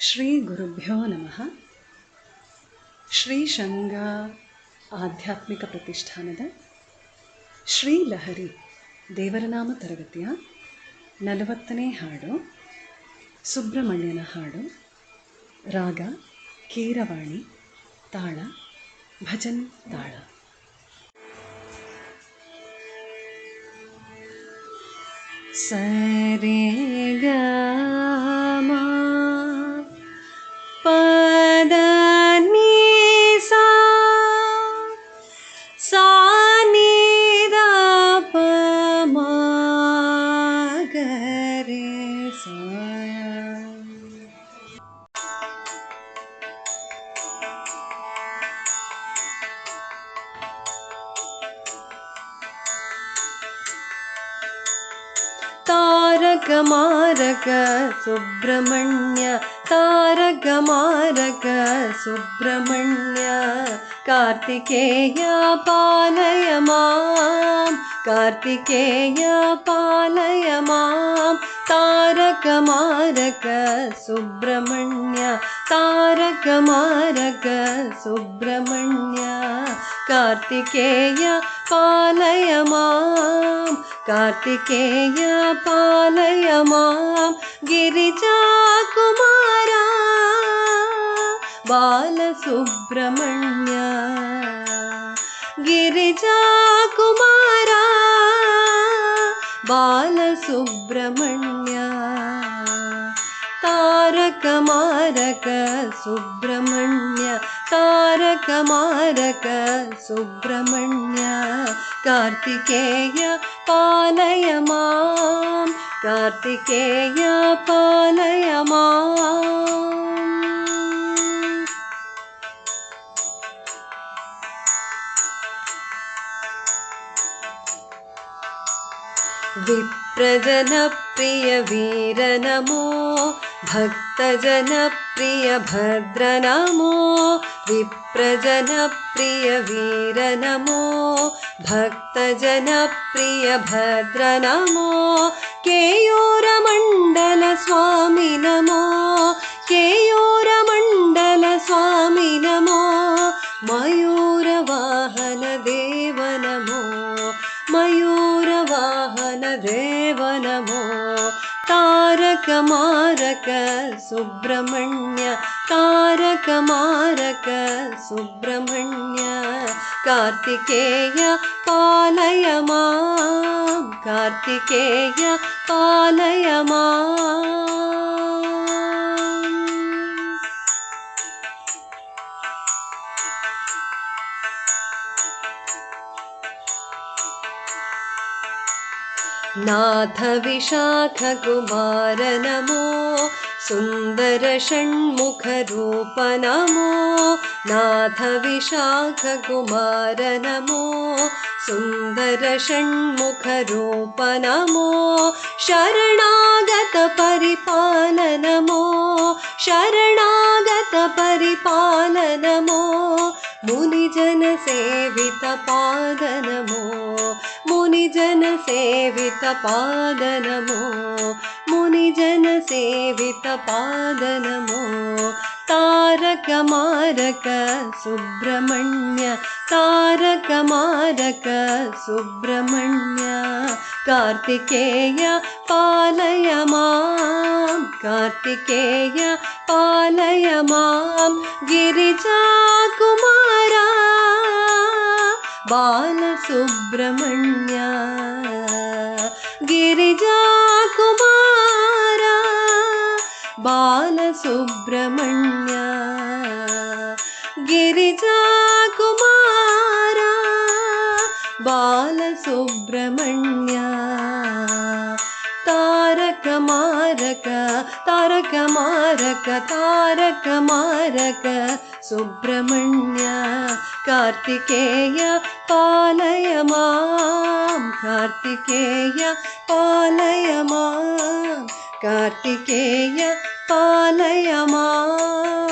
ಶ್ರೀ ಗುರುಭ್ಯೋ ನಮಃ. ಶ್ರೀ ಶಂಗ ಆಧ್ಯಾತ್ಮಿಕ ಪ್ರತಿಷ್ಠಾನದ ಶ್ರೀ ಲಹರಿ ದೇವರನಾಮ ತರಗತಿಯ 40ನೇ ಹಾಡು, ಸುಬ್ರಹ್ಮಣ್ಯನ ಹಾಡು. ರಾಗ ಕೀರವಾಣಿ, ತಾಳ ಭಜನ್ ತಾಳ. ಸರಿ ಗ ಮ ಪದ ನೀ ಸಾ ಸಾ ನೀ ದ ಪ ಮ ಗ ರೇ ಸಾ. ತಾರಕ ಮಾರಕ ಸುಬ್ರಹ್ಮಣ್ಯ, ತಾರಕ ಮಾರಕ ಸುಬ್ರಹ್ಮಣ್ಯ, ಕಾರ್ತಿಕೇಯ ಪಾಲಯ ಮಾಂ, ಕಾರ್ತಿಕೇಯ ಪಾಲಯ ಮಾಂ. ತಾರಕ ಮಾರಕ ಸುಬ್ರಹ್ಮಣ್ಯ, ತಾರಕ ಮಾರಕ ಸುಬ್ರಹ್ಮಣ್ಯ, ಕಾರ್ತಿಕೇಯ ಪಾಲಯ ಮಾಂ, ಕಾರ್ತಿಕೇಯ ಪಾಲಯ ಮಾಂ. ಗಿರಿಜಾ ಕುಮಾರ ಬಾಲಸುಬ್ರಹ್ಮಣ್ಯ, ಗಿರಿಜಾ ಕುಮಾರ ಬಾಲಸುಬ್ರಹ್ಮಣ್ಯ, ತಾರಕ ಮಾರಕ ಸುಬ್ರಹ್ಮಣ್ಯ, ತಾರಕ ಮಾರಕ ಸುಬ್ರಹ್ಮಣ್ಯ, ಕಾರ್ತಿಕೇಯ ಪಾಲಯ ಮಾಂ, ಕಾರ್ತಿಕೇಯ ಪಾಲಯ ಮಾಂ. ವಿಪ್ರಜನ ಪ್ರಿಯ ವೀರ ನಮೋ, ಭಕ್ತಜನ ಪ್ರಿಯ ಭದ್ರ ನಮೋ, ವಿಪ್ರಜನ ಪ್ರಿಯ ವೀರ ನಮೋ, ಭಕ್ತಜನ ಪ್ರಿಯ ಭದ್ರ ನಮೋ. ಕೇಯೂರ ಮಂಡಲ ಸ್ವಾಮಿ ನಮೋ, ಕೇಯೂರ ಮಂಡಲ ಸ್ವಾಮಿ ನಮೋ, ಮಯೂರ ವಾಹನ ದೇವ ನಮೋ, ಮಯೂರ ವಾಹನ ದೇವ ನಮೋ. ತಾರಕ ಮಾರಕ ಸುಬ್ರಹ್ಮಣ್ಯ, ತಾರಕ ಮಾರಕ ಸುಬ್ರಹ್ಮಣ್ಯ, ಕಾರ್ತಿಕೇಯ ಪಾಲಯ ಮಾಂ, ಕಾರ್ತಿಕೇಯ ಪಾಲಯ ಮಾಂ. ನಾಥ ವಿಶಾಖ ಕುಮಾರ ನಮೋ, ಸುಂದರ ಷಣ್ಮುಖ ರೂಪ ನಮೋ, ನಾಥ ವಿಶಾಖ ಕುಮಾರ ನಮೋ, ಸುಂದರ ಷಣ್ಮುಖ ರೂಪ ನಮೋ. ಶರಣಾಗತ ಪರಿಪಾಲ ನಮೋ, ಶರಣಾಗತ ಪರಿಪಾಲ ನಮೋ, ಮುನಿಜನ ಸೇವಿತ ಪಾದ ನಮೋ, ಮುನಿಜನ ಸೇವಿತ ಪಾದ ನಮೋ, ಮುನಿಜನ ಸೇವಿತ ಪಾದ ನಮೋ. ತಾರಕ ಮಾರಕ ಸುಬ್ರಹ್ಮಣ್ಯ, ತಾರಕ ಮಾರಕ ಸುಬ್ರಹ್ಮಣ್ಯ, ಕಾರ್ತಿಕೇಯ ಪಾಲಯ ಮಾಂ, ಕಾರ್ತಿಕೇಯ ಪಾಲಯ ಮಾಂ. ಗಿರಿಜಾ ಕುಮಾರ ಬಾಲಸುಬ್ರಹ್ಮಣ್ಯ, ಗಿರಿಜಾ ಕುಮಾರ ಬಾಲಸುಬ್ರಹ್ಮಣ್ಯ, ಗಿರಿಜಾ ಕುಮಾರ ಬಾಲಸುಬ್ರಹ್ಮಣ್ಯ, ತಾರಕ ಮಾರಕ, ತಾರಕ ಮಾರಕ, ತಾರಕ ಮಾರಕ ಸುಬ್ರಹ್ಮಣ್ಯ, ಕಾರ್ತಿಕೇಯ ಪಾಲಯ ಮಾಂ, ಕಾರ್ತಿಕೇಯ ಪಾಲಯ ಮಾಂ, ಕಾರ್ತಿಕೇಯ ಪಾಲಯ ಮಾಂ.